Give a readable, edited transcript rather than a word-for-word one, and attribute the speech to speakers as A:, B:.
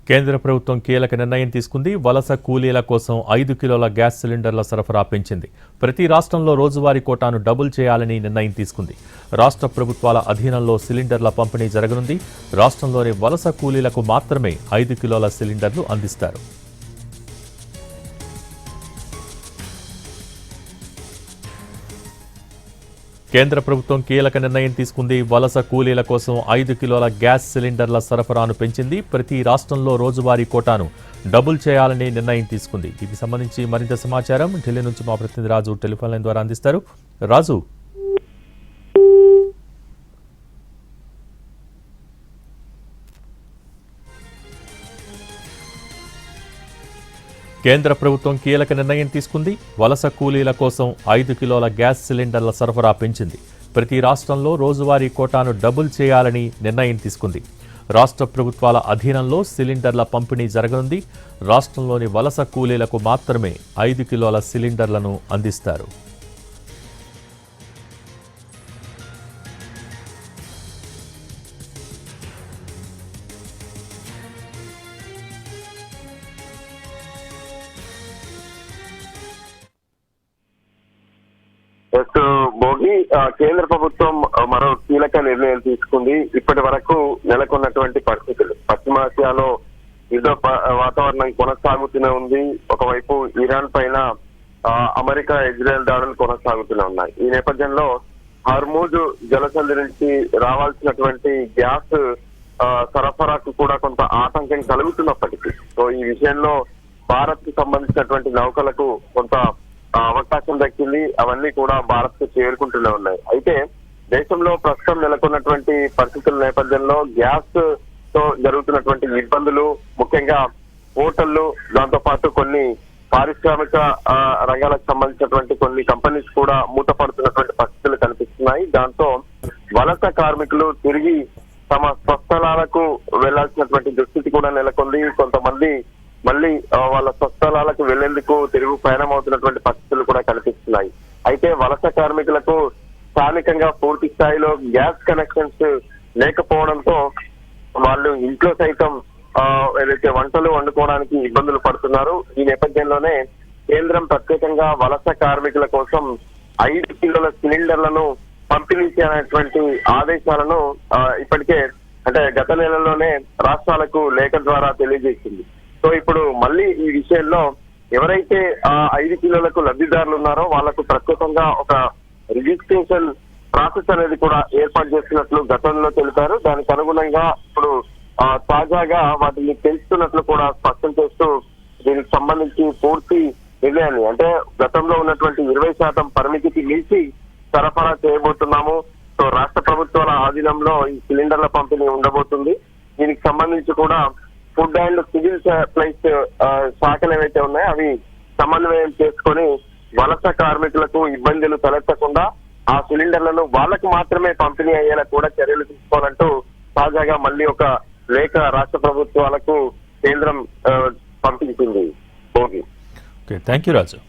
A: కేంద్ర ప్రభుత్వం కీలక నిర్ణయం తీసుకుంది. వలస కూలీల కోసం 5 కిలోల గ్యాస్ సిలిండర్ల సరఫరా పెంచింది. ప్రతి రాష్ట్రంలో రోజువారీ కోటాను డబుల్ చేయాలని నిర్ణయం తీసుకుంది. రాష్ట్ర ప్రభుత్వాల అధీనంలో సిలిండర్ల పంపిణీ జరగనుంది. రాష్ట్రంలోని వలస కూలీలకు మాత్రమే 5 కిలోల సిలిండర్లు అందిస్తారు. కేంద్ర ప్రభుత్వం కీలక నిర్ణయం తీసుకుంది. వలస కూలీల కోసం 5 కిలోల గ్యాస్ సిలిండర్ల సరఫరాను పెంచింది. ప్రతి రాష్ట్రంలో రోజువారీ కోటాను డబుల్ చేయాలని నిర్ణయం తీసుకుంది. దీనికి సంబంధించి మరింత సమాచారం ఢిల్లీ నుంచి మా ప్రతినిధి రాజు టెలిఫోన్ లైన్ ద్వారా అందిస్తారు. రాజు, కేంద్ర ప్రభుత్వం కీలక నిర్ణయం తీసుకుంది. వలస కూలీల కోసం 5 కిలోల గ్యాస్ సిలిండర్ల సరఫరా పెంచింది. ప్రతి రాష్ట్రంలో రోజువారీ కోటాను డబుల్ చేయాలని నిర్ణయం తీసుకుంది. రాష్ట్ర ప్రభుత్వాల అధీనంలో సిలిండర్ల పంపిణీ జరగనుంది. రాష్ట్రంలోని వలస కూలీలకు మాత్రమే 5 కిలోల సిలిండర్లను అందిస్తారు.
B: భోగి కేంద్ర ప్రభుత్వం మరో కీలక నిర్ణయం తీసుకుంది. ఇప్పటి వరకు నెలకొన్నటువంటి పరిస్థితులు పశ్చిమాసియాలో యుద్ధ వాతావరణం కొనసాగుతూనే ఉంది. ఒకవైపు ఇరాన్ పైన అమెరికా ఇజ్రాయెల్ దాడులు కొనసాగుతూనే ఉన్నాయి. ఈ నేపథ్యంలో హర్మూజ్ జలసంధి నుంచి రావాల్సినటువంటి గ్యాస్ సరఫరాకు కూడా కొంత ఆటంకం కలుగుతున్నప్పటికీ సో ఈ విషయంలో భారత్ కు సంబంధించినటువంటి నౌకలకు కొంత అవకాశం దక్కింది. అవన్నీ కూడా భారత్ కు చేరుకుంటూనే ఉన్నాయి. అయితే దేశంలో ప్రస్తుతం నెలకొన్నటువంటి పరిస్థితుల నేపథ్యంలో గ్యాస్ తో జరుగుతున్నటువంటి ఇబ్బందులు, ముఖ్యంగా హోటళ్లు, దాంతో పాటు కొన్ని పారిశ్రామిక రంగాలకు సంబంధించినటువంటి కొన్ని కంపెనీస్ కూడా మూతపడుతున్నటువంటి పరిస్థితులు కనిపిస్తున్నాయి. దాంతో వలస కార్మికులు తిరిగి తమ స్వస్థలాలకు వెళ్లాల్సినటువంటి దుస్థితి కూడా నెలకొంది. కొంతమంది మళ్ళీ వాళ్ళ స్వస్థలాలకు వెళ్లేందుకు తిరుగు ప్రయాణం అవుతున్నటువంటి పరిస్థితులు కూడా కనిపిస్తున్నాయి. అయితే వలస కార్మికులకు స్థానికంగా పూర్తి స్థాయిలో గ్యాస్ కనెక్షన్స్ లేకపోవడంతో వాళ్ళు ఇంట్లో సైతం ఏదైతే వంటలు వండుకోవడానికి ఇబ్బందులు పడుతున్నారు. ఈ నేపథ్యంలోనే కేంద్రం ప్రత్యేకంగా వలస కార్మికుల కోసం 5 కిలోల సిలిండర్లను పంపిణీ చేయాలనేటువంటి ఆదేశాలను ఇప్పటికే అంటే గత నెలలోనే రాష్ట్రాలకు లేఖ ద్వారా తెలియజేసింది. సో ఇప్పుడు మళ్ళీ ఈ విషయంలో ఎవరైతే 5 కిలోలకు లబ్ధిదారులు ఉన్నారో వాళ్లకు ప్రత్యేకంగా ఒక రిజిస్ట్రేషన్ ప్రాసెస్ అనేది కూడా ఏర్పాటు చేస్తున్నట్లు గతంలో తెలిపారు. దానికి అనుగుణంగా ఇప్పుడు తాజాగా వాటిని తెలుస్తున్నట్లు కూడా స్పష్టం చేస్తూ దీనికి సంబంధించి పూర్తి నిర్ణయాన్ని అంటే గతంలో ఉన్నటువంటి 20% పరిమితికి మించి సరఫరా చేయబోతున్నాము. సో రాష్ట్ర ప్రభుత్వాల ఆధీనంలో ఈ సిలిండర్ల పంపిణీ ఉండబోతుంది. దీనికి సంబంధించి కూడా ఫుడ్ అండ్ సివిల్ సప్లైస్ శాఖలు ఏవైతే ఉన్నాయో అవి సమన్వయం చేసుకొని వలస కార్మికులకు ఇబ్బందులు తలెత్తకుండా ఆ సిలిండర్లను వాళ్ళకు మాత్రమే పంపిణీ అయ్యేలా కూడా చర్యలు తీసుకోవాలంటూ తాజాగా మళ్ళీ ఒక లేఖ రాష్ట్ర ప్రభుత్వాలకు కేంద్రం పంపించింది.
A: Thank you Raju.